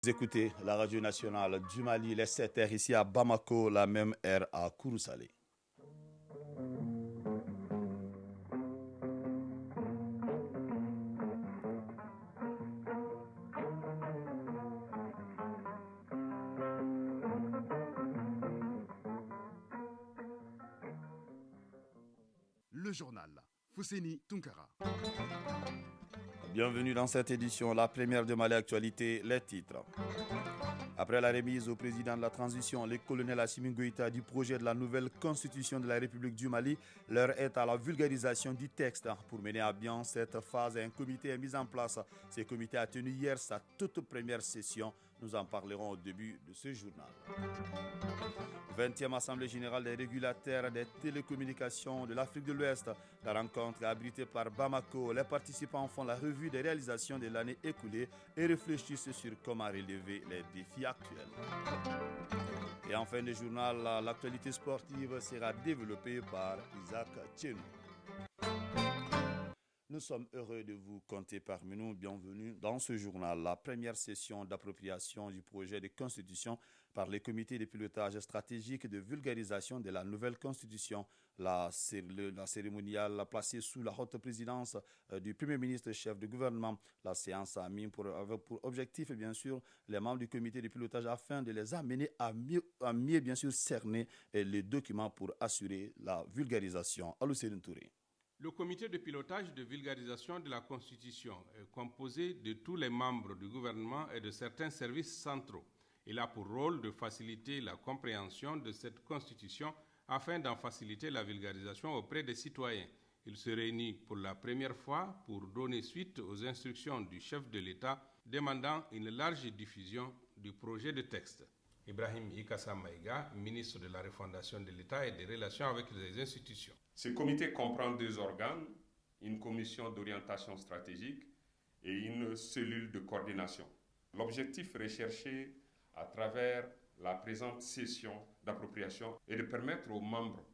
Vous écoutez la radio nationale du Mali, les 7h ici à Bamako, la même heure à Kourousalé. Le journal Fousséni Tunkara. Bienvenue dans cette édition, la première de Mali Actualité, les titres. Après la remise au président de la transition, le colonel Assimi Goïta du projet de la nouvelle constitution de la République du Mali, l'heure est à la vulgarisation du texte. Pour mener à bien cette phase, un comité est mis en place. Ce comité a tenu hier sa toute première session. Nous en parlerons au début de ce journal. 20e Assemblée générale des régulateurs des télécommunications de l'Afrique de l'Ouest. La rencontre est abritée par Bamako. Les participants font la revue des réalisations de l'année écoulée et réfléchissent sur comment relever les défis actuels. Et en fin de journal, l'actualité sportive sera développée par Isaac Tchenou. Nous sommes heureux de vous compter parmi nous. Bienvenue dans ce journal. La première session d'appropriation du projet de constitution par les comités de pilotage stratégique de vulgarisation de la nouvelle constitution. La cérémoniale placée sous la haute présidence du Premier ministre chef de gouvernement. La séance a mis pour objectif, bien sûr, les membres du comité de pilotage afin de les amener à mieux bien sûr, cerner les documents pour assurer la vulgarisation. Allô, Céline Touré. Le comité de pilotage de vulgarisation de la Constitution est composé de tous les membres du gouvernement et de certains services centraux. Il a pour rôle de faciliter la compréhension de cette Constitution afin d'en faciliter la vulgarisation auprès des citoyens. Il se réunit pour la première fois pour donner suite aux instructions du chef de l'État demandant une large diffusion du projet de texte. Ibrahim Ikassa Maïga, ministre de la Refondation de l'État et des Relations avec les institutions. Ce comité comprend 2 organes, une commission d'orientation stratégique et une cellule de coordination. L'objectif recherché à travers la présente session d'appropriation est de permettre aux membres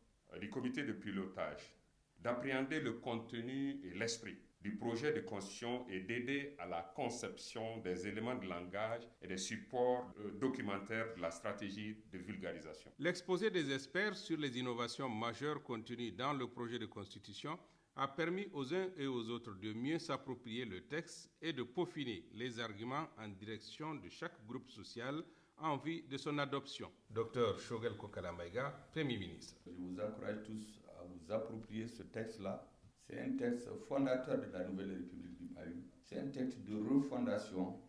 du comité de pilotage d'appréhender le contenu et l'esprit du projet de constitution et d'aider à la conception des éléments de langage et des supports documentaires de la stratégie de vulgarisation. L'exposé des experts sur les innovations majeures contenues dans le projet de constitution a permis aux uns et aux autres de mieux s'approprier le texte et de peaufiner les arguments en direction de chaque groupe social en vue de son adoption. Dr Shogel Kokala Maïga, Premier ministre. Je vous encourage tous à vous approprier ce texte-là. C'est un texte fondateur de la nouvelle République du Mali. C'est un texte de refondation.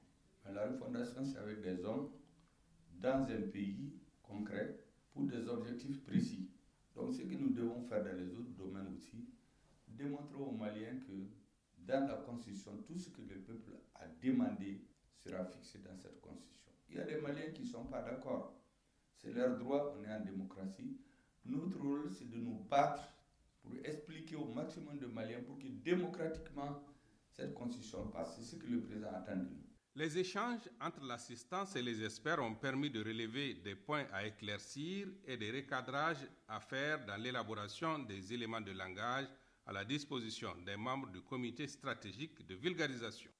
Mais la refondation, c'est avec des hommes dans un pays concret pour des objectifs précis. Donc, ce que nous devons faire dans les autres domaines aussi, démontrer aux Maliens que dans la Constitution, tout ce que le peuple a demandé sera fixé dans cette Constitution. Il y a des Maliens qui ne sont pas d'accord. C'est leur droit, on est en démocratie. Notre rôle, c'est de nous battre pour expliquer au maximum de Maliens pour que démocratiquement cette constitution passe. C'est ce que le président attend de nous. Les échanges entre l'assistance et les experts ont permis de relever des points à éclaircir et des recadrages à faire dans l'élaboration des éléments de langage à la disposition des membres du comité stratégique de vulgarisation.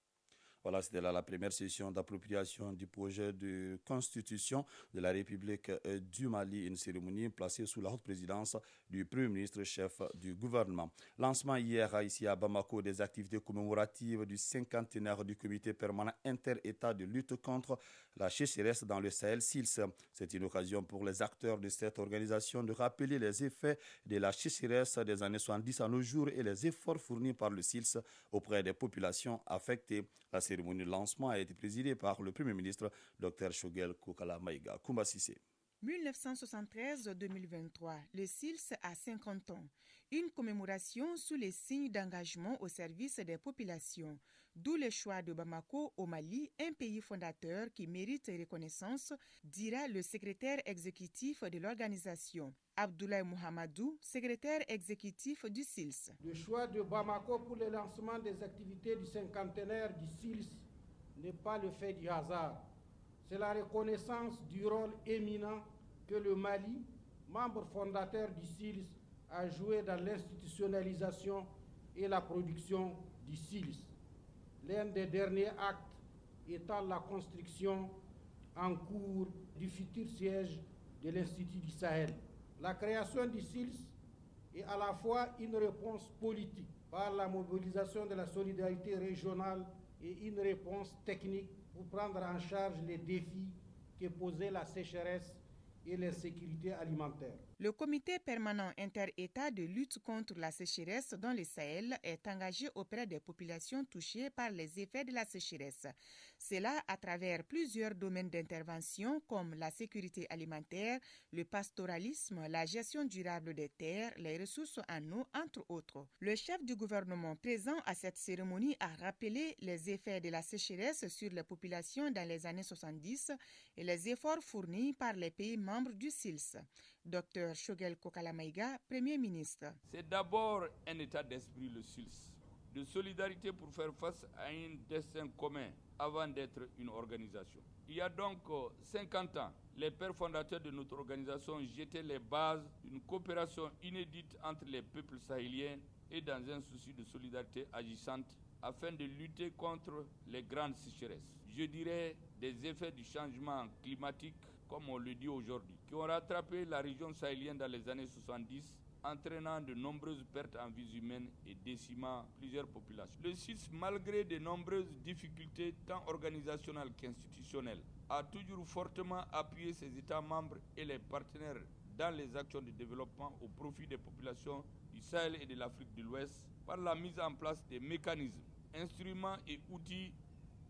Voilà, c'était là la première session d'appropriation du projet de constitution de la République du Mali, une cérémonie placée sous la haute présidence du Premier ministre chef du gouvernement. Lancement hier ici à Bamako des activités commémoratives du 50e du comité permanent inter-État de lutte contre la sécheresse dans le Sahel SILS. C'est une occasion pour les acteurs de cette organisation de rappeler les effets de la sécheresse des années 70 à nos jours et les efforts fournis par le SILS auprès des populations affectées. La cérémonie de lancement a été présidée par le Premier ministre Dr Shogel Kokala Maïga. Koumba Sissé. 1973-2023, le SILS a 50 ans. Une commémoration sous les signes d'engagement au service des populations. D'où le choix de Bamako au Mali, un pays fondateur qui mérite reconnaissance, dira le secrétaire exécutif de l'organisation. Abdoulaye Mohamedou, secrétaire exécutif du SILS. Le choix de Bamako pour le lancement des activités du cinquantenaire du SILS n'est pas le fait du hasard. C'est la reconnaissance du rôle éminent que le Mali, membre fondateur du SILS, a joué dans l'institutionnalisation et la production du SILS. L'un des derniers actes étant la construction en cours du futur siège de l'Institut du Sahel. La création du SILS est à la fois une réponse politique par la mobilisation de la solidarité régionale et une réponse technique pour prendre en charge les défis que posait la sécheresse et l'insécurité alimentaire. Le comité permanent inter-État de lutte contre la sécheresse dans le Sahel est engagé auprès des populations touchées par les effets de la sécheresse. Cela à travers plusieurs domaines d'intervention comme la sécurité alimentaire, le pastoralisme, la gestion durable des terres, les ressources en eau, entre autres. Le chef du gouvernement présent à cette cérémonie a rappelé les effets de la sécheresse sur les populations dans les années 70 et les efforts fournis par les pays membres du SILS. Dr Shogel Kokalamaïga, Premier ministre. C'est d'abord un état d'esprit, le SILS, de solidarité pour faire face à un destin commun avant d'être une organisation. Il y a donc 50 ans, les pères fondateurs de notre organisation jetaient les bases d'une coopération inédite entre les peuples sahéliens et dans un souci de solidarité agissante afin de lutter contre les grandes sécheresses. Je dirais des effets du changement climatique, comme on le dit aujourd'hui, qui ont rattrapé la région sahélienne dans les années 70, entraînant de nombreuses pertes en vies humaines et décimant plusieurs populations. Le SILS, malgré de nombreuses difficultés tant organisationnelles qu'institutionnelles, a toujours fortement appuyé ses États membres et les partenaires dans les actions de développement au profit des populations du Sahel et de l'Afrique de l'Ouest par la mise en place des mécanismes, instruments et outils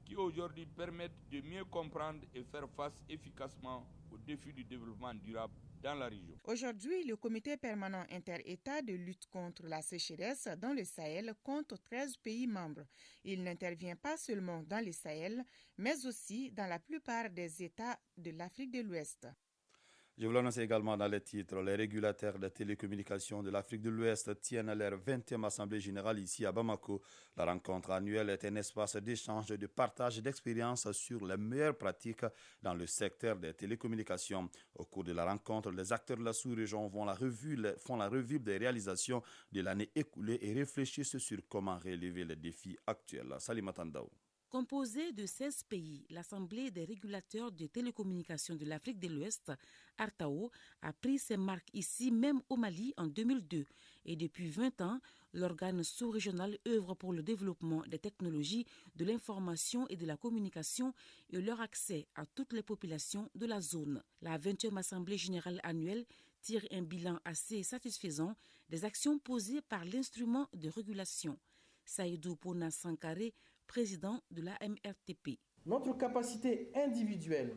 qui aujourd'hui permettent de mieux comprendre et faire face efficacement aux défis du développement durable dans la région. Aujourd'hui, le comité permanent inter-État de lutte contre la sécheresse dans le Sahel compte 13 pays membres. Il n'intervient pas seulement dans le Sahel, mais aussi dans la plupart des États de l'Afrique de l'Ouest. Je vous l'annonce également dans les titres. Les régulateurs de télécommunications de l'Afrique de l'Ouest tiennent leur 20e Assemblée générale ici à Bamako. La rencontre annuelle est un espace d'échange et de partage d'expériences sur les meilleures pratiques dans le secteur des télécommunications. Au cours de la rencontre, les acteurs de la sous-région font la revue des réalisations de l'année écoulée et réfléchissent sur comment relever les défis actuels. Salima Tandao. Composée de 16 pays, l'Assemblée des régulateurs de télécommunications de l'Afrique de l'Ouest, ARTAO, a pris ses marques ici même au Mali en 2002 et depuis 20 ans, l'organe sous-régional œuvre pour le développement des technologies de l'information et de la communication et leur accès à toutes les populations de la zone. La 20e Assemblée générale annuelle tire un bilan assez satisfaisant des actions posées par l'instrument de régulation. Saïdou Pona Sankaré, président de la MRTP. Notre capacité individuelle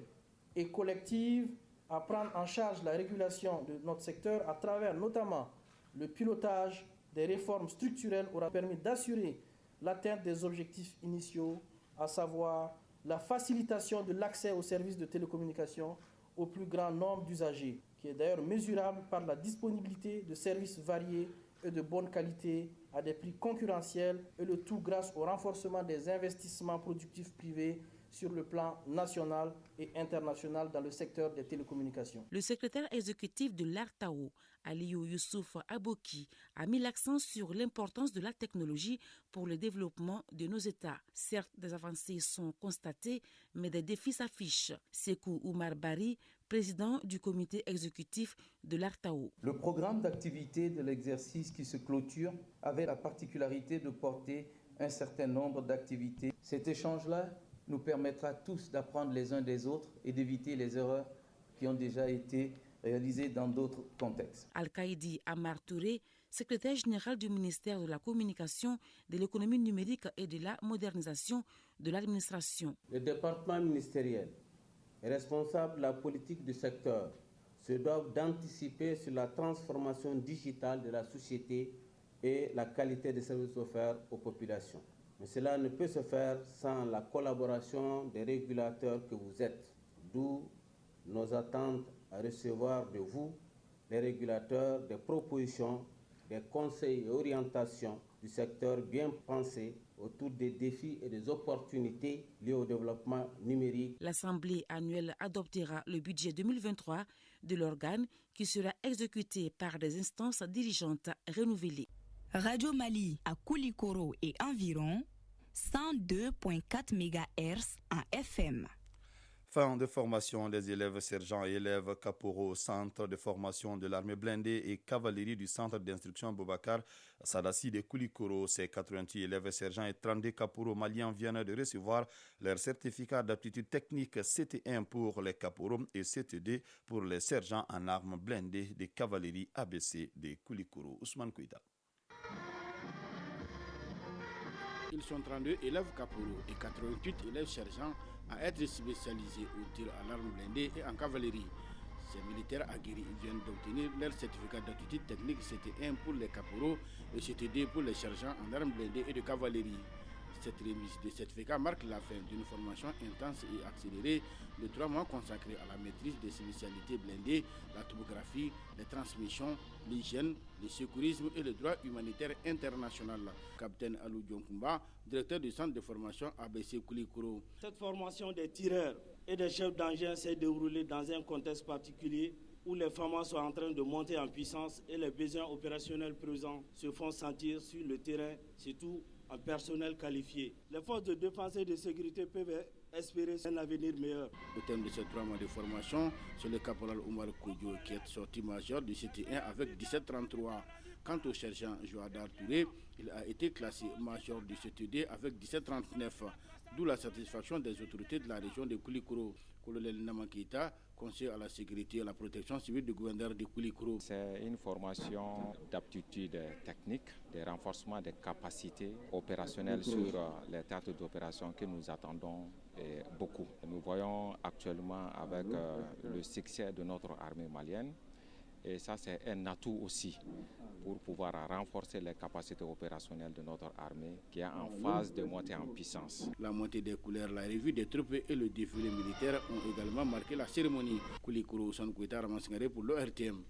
et collective à prendre en charge la régulation de notre secteur à travers notamment le pilotage des réformes structurelles aura permis d'assurer l'atteinte des objectifs initiaux, à savoir la facilitation de l'accès aux services de télécommunication au plus grand nombre d'usagers, qui est d'ailleurs mesurable par la disponibilité de services variés et de bonne qualité à des prix concurrentiels, et le tout grâce au renforcement des investissements productifs privés sur le plan national et international dans le secteur des télécommunications. Le secrétaire exécutif de l'ARTAO, Aliou Youssouf Aboki, a mis l'accent sur l'importance de la technologie pour le développement de nos États. Certes, des avancées sont constatées, mais des défis s'affichent. Sekou Oumar Bari, président du comité exécutif de l'ARTAO. Le programme d'activité de l'exercice qui se clôture avait la particularité de porter un certain nombre d'activités. Cet échange-là nous permettra tous d'apprendre les uns des autres et d'éviter les erreurs qui ont déjà été réalisées dans d'autres contextes. Al-Qaïdi Amar Touré, secrétaire général du ministère de la Communication, de l'économie numérique et de la modernisation de l'administration. Le département ministériel responsable de la politique du secteur se doivent d'anticiper sur la transformation digitale de la société et la qualité des services offerts aux populations. Mais cela ne peut se faire sans la collaboration des régulateurs que vous êtes, d'où nos attentes à recevoir de vous, les régulateurs, des propositions, des conseils et orientations du secteur bien pensés autour des défis et des opportunités liées au développement numérique. L'Assemblée annuelle adoptera le budget 2023 de l'organe qui sera exécuté par des instances dirigeantes renouvelées. Radio Mali à Koulikoro et environ 102.4 MHz en FM. Fin de formation des élèves sergents et élèves caporaux au centre de formation de l'armée blindée et cavalerie du centre d'instruction Boubacar Sadassi de Koulikoro. Ces 88 élèves sergents et 32 caporaux maliens viennent de recevoir leur certificat d'aptitude technique CT1 pour les caporaux et CT2 pour les sergents en armes blindées de cavalerie ABC de Koulikoro. Ousmane Kouida. Ils sont 32 élèves caporaux et 88 élèves sergents à être spécialisés au tir à l'arme blindée et en cavalerie. Ces militaires aguerris viennent d'obtenir leur certificat d'aptitude technique CT1 pour les caporaux et CT2 pour les sergents en armes blindées et de cavalerie. Cette remise de certificat marque la fin d'une formation intense et accélérée de 3 mois consacrée à la maîtrise des spécialités blindées, la topographie, les transmissions, l'hygiène, le secourisme et le droit humanitaire international. Capitaine Alou Dionkoumba, directeur du centre de formation ABC Koulikoro. Cette formation des tireurs et des chefs d'engin s'est déroulée dans un contexte particulier où les formations sont en train de monter en puissance et les besoins opérationnels présents se font sentir sur le terrain, surtout en personnel qualifié. Les forces de défense et de sécurité peuvent espérer un avenir meilleur. Au terme de ces 3 mois de formation, c'est le caporal Omar Koudjo qui est sorti major du CT1 avec 17,33. Quant au sergent Joadar Touré, il a été classé major du CT2 avec 17,39. D'où la satisfaction des autorités de la région de Koulikoro. Colonel Namakita, conseiller à la sécurité et à la protection civile du gouverneur de Koulikoro. C'est une formation d'aptitude technique, de renforcement des capacités opérationnelles sur les théâtres d'opération que nous attendons beaucoup. Nous voyons actuellement avec le succès de notre armée malienne, et ça c'est un atout aussi pour pouvoir renforcer les capacités opérationnelles de notre armée qui est en phase de montée en puissance. La montée des couleurs, la revue des troupes et le défilé militaire ont également marqué la cérémonie. Koulikoro Sankouita Ramassingare pour l'ORTM.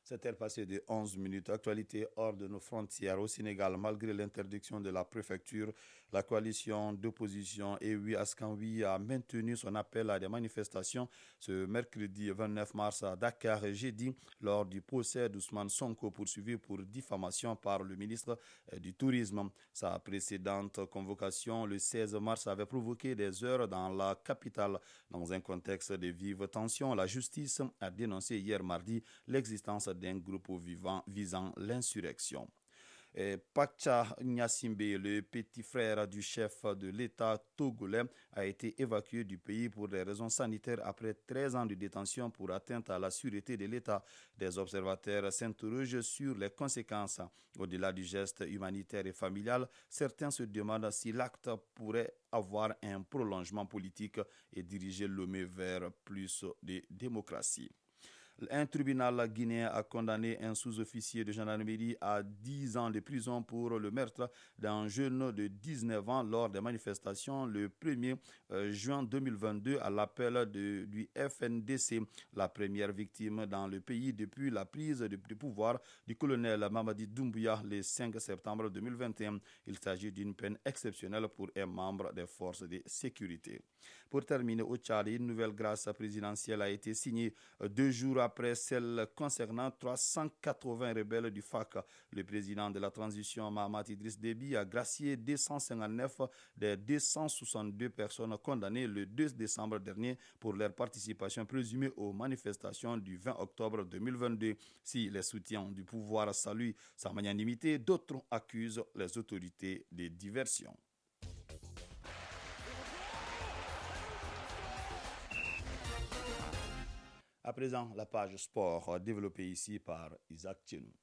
7h passées de 11 minutes. Actualité hors de nos frontières au Sénégal. Malgré l'interdiction de la préfecture, la coalition d'opposition EWI Askanwi a maintenu son appel à des manifestations ce mercredi 29 mars à Dakar et jeudi lors du procès d'Ousmane Sonko poursuivi pour diffamation par le ministre du Tourisme. Sa précédente convocation le 16 mars avait provoqué des heurts dans la capitale. Dans un contexte de vives tensions, la justice a dénoncé hier mardi l'existence d'un groupe visant l'insurrection. Pacha Nyasimbe, le petit frère du chef de l'État togolais, a été évacué du pays pour des raisons sanitaires après 13 ans de détention pour atteinte à la sûreté de l'État. Des observateurs s'interrogent sur les conséquences. Au-delà du geste humanitaire et familial, certains se demandent si l'acte pourrait avoir un prolongement politique et diriger Lomé vers plus de démocratie. Un tribunal guinéen a condamné un sous-officier de gendarmerie à 10 ans de prison pour le meurtre d'un jeune de 19 ans lors des manifestations le 1er juin 2022 à l'appel du FNDC, la première victime dans le pays depuis la prise de pouvoir du colonel Mamadi Doumbouya le 5 septembre 2021. Il s'agit d'une peine exceptionnelle pour un membre des forces de sécurité. Pour terminer, au Tchad, une nouvelle grâce présidentielle a été signée 2 jours après celle concernant 380 rebelles du FAC. Le président de la transition, Mahamat Idriss Déby, a gracié 259 des 262 personnes condamnées le 2 décembre dernier pour leur participation présumée aux manifestations du 20 octobre 2022. Si les soutiens du pouvoir saluent sa magnanimité, d'autres accusent les autorités de diversion. À présent, la page sport développée ici par Isaac Tchenou.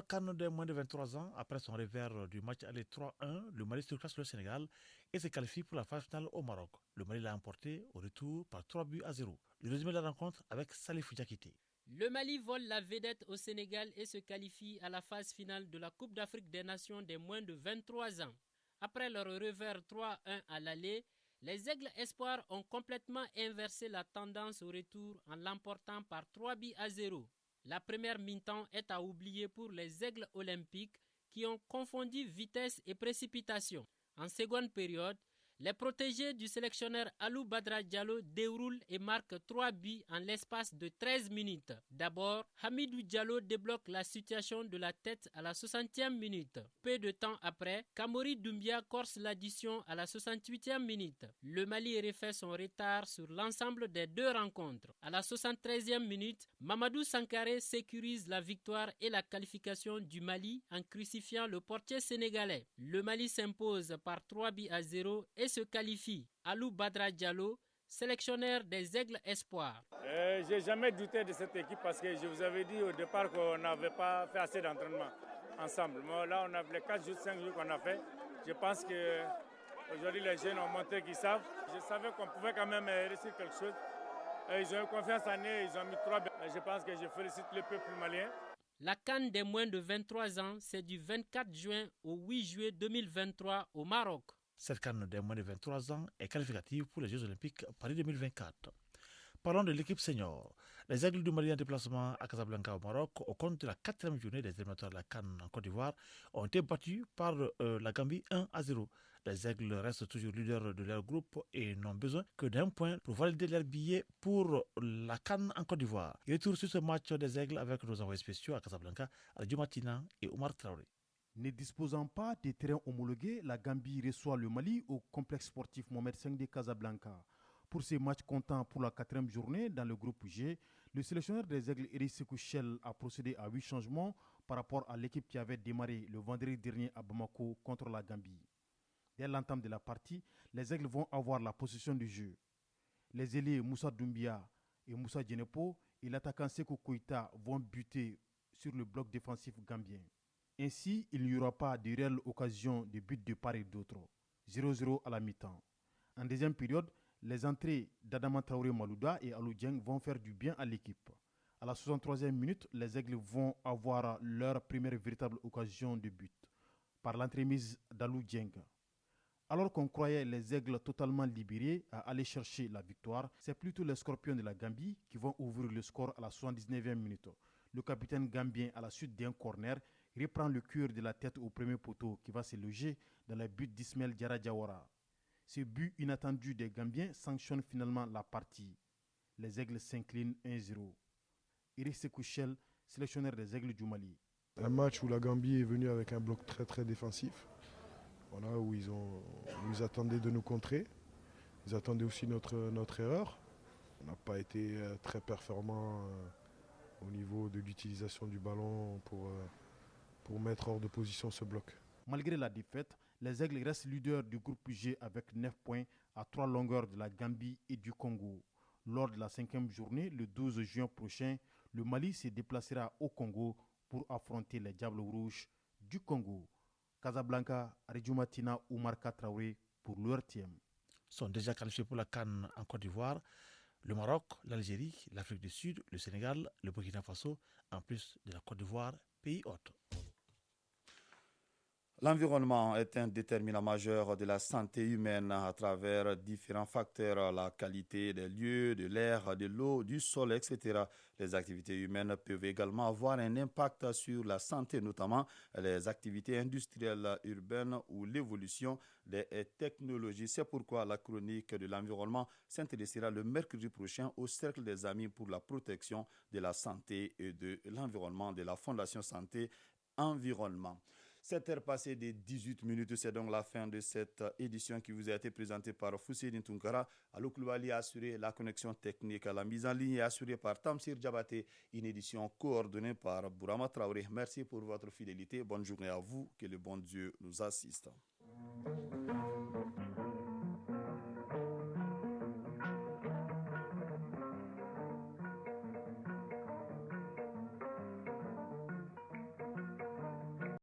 Canada de moins de 23 ans, après son revers du match aller 3-1, le Mali surclasse le Sénégal et se qualifie pour la phase finale au Maroc. Le Mali l'a emporté au retour par 3-0. Le résumé de la rencontre avec Salif Diakité. Le Mali vole la vedette au Sénégal et se qualifie à la phase finale de la Coupe d'Afrique des Nations des moins de 23 ans. Après leur revers 3-1 à l'aller, les Aigles Espoirs ont complètement inversé la tendance au retour en l'emportant par 3-0. La première mi-temps est à oublier pour les Aigles Olympiques qui ont confondu vitesse et précipitation. En seconde période, Les protégés du sélectionneur Alou Badra Diallo déroulent et marquent 3 buts en l'espace de 13 minutes. D'abord, Hamidou Diallo débloque la situation de la tête à la 60e minute. Peu de temps après, Kamori Doumbia corse l'addition à la 68e minute. Le Mali refait son retard sur l'ensemble des 2 rencontres. À la 73e minute, Mamadou Sankaré sécurise la victoire et la qualification du Mali en crucifiant le portier sénégalais. Le Mali s'impose par 3-0 et se qualifie. Alou Badra Diallo, sélectionneur des Aigles Espoirs. J'ai jamais douté de cette équipe parce que je vous avais dit au départ qu'on n'avait pas fait assez d'entraînement ensemble. Mais là, on a les 4 jours, 5 jours qu'on a fait. Je pense qu'aujourd'hui, les jeunes ont montré qu'ils savent. Je savais qu'on pouvait quand même réussir quelque chose. Ils ont eu confiance en eux, ils ont mis 3 buts. Je pense que je félicite le peuple malien. La CAN des moins de 23 ans, c'est du 24 juin au 8 juillet 2023 au Maroc. Cette CAN des moins de 23 ans est qualificative pour les Jeux Olympiques Paris 2024. Parlons de l'équipe senior. Les Aigles du Mali en déplacement à Casablanca au Maroc, au compte de la 4e journée des éliminatoires de la CAN en Côte d'Ivoire, ont été battus par la Gambie 1-0. Les Aigles restent toujours leaders de leur groupe et n'ont besoin que d'un point pour valider leur billet pour la CAN en Côte d'Ivoire. Retour sur ce match des Aigles avec nos envoyés spéciaux à Casablanca, Radio Matina et Omar Traoré. Ne disposant pas de terrain homologué, la Gambie reçoit le Mali au complexe sportif Mohamed V de Casablanca. Pour ces matchs comptant pour la 4e journée dans le groupe G, le sélectionneur des Aigles, Eric Sekouchel, a procédé à 8 changements par rapport à l'équipe qui avait démarré le vendredi dernier à Bamako contre la Gambie. Dès l'entame de la partie, les Aigles vont avoir la possession du jeu. Les ailiers Moussa Doumbia et Moussa Djenepo et l'attaquant Sekou Koïta vont buter sur le bloc défensif gambien. Ainsi, il n'y aura pas de réelle occasion de but de part et d'autre. 0-0 à la mi-temps. En deuxième période, les entrées d'Adama Traoré Malouda et Alou Dieng vont faire du bien à l'équipe. À la 63e minute, les Aigles vont avoir leur première véritable occasion de but par l'entremise d'Alou Dieng. Alors qu'on croyait les Aigles totalement libérés à aller chercher la victoire, c'est plutôt les Scorpions de la Gambie qui vont ouvrir le score à la 79e minute. Le capitaine gambien, à la suite d'un corner, reprend le cœur de la tête au premier poteau qui va se loger dans le but d'Ismaël Diarra Diawara. Ce but inattendu des Gambiens sanctionne finalement la partie. Les Aigles s'inclinent 1-0. Eric Sekouchel, sélectionneur des Aigles du Mali. Un match où la Gambie est venue avec un bloc très très défensif. Voilà, où ils attendaient de nous contrer. Ils attendaient aussi notre erreur. On n'a pas été très performants au niveau de l'utilisation du ballon pour mettre hors de position ce bloc. Malgré la défaite, les Aigles restent leaders du groupe G avec 9 points à 3 longueurs de la Gambie et du Congo. Lors de la 5e journée, le 12 juin prochain, le Mali se déplacera au Congo pour affronter les Diables Rouges du Congo. Casablanca, Radio Matina, Oumar Traoré pour l'URTM. Sont déjà qualifiés pour la CAN en Côte d'Ivoire le Maroc, l'Algérie, l'Afrique du Sud, le Sénégal, le Burkina Faso, en plus de la Côte d'Ivoire, pays hôte. L'environnement est un déterminant majeur de la santé humaine à travers différents facteurs, la qualité des lieux, de l'air, de l'eau, du sol, etc. Les activités humaines peuvent également avoir un impact sur la santé, notamment les activités industrielles urbaines ou l'évolution des technologies. C'est pourquoi la chronique de l'environnement s'intéressera le mercredi prochain au Cercle des Amis pour la protection de la santé et de l'environnement de la Fondation Santé Environnement. 7h passées de 18 minutes, c'est donc la fin de cette édition qui vous a été présentée par Fousseini Tunkara. Alou Koulibaly a assuré la connexion technique. La mise en ligne est assurée par Tamsir Diabaté, une édition coordonnée par Bourama Traoré. Merci pour votre fidélité. Bonne journée à vous. Que le bon Dieu nous assiste.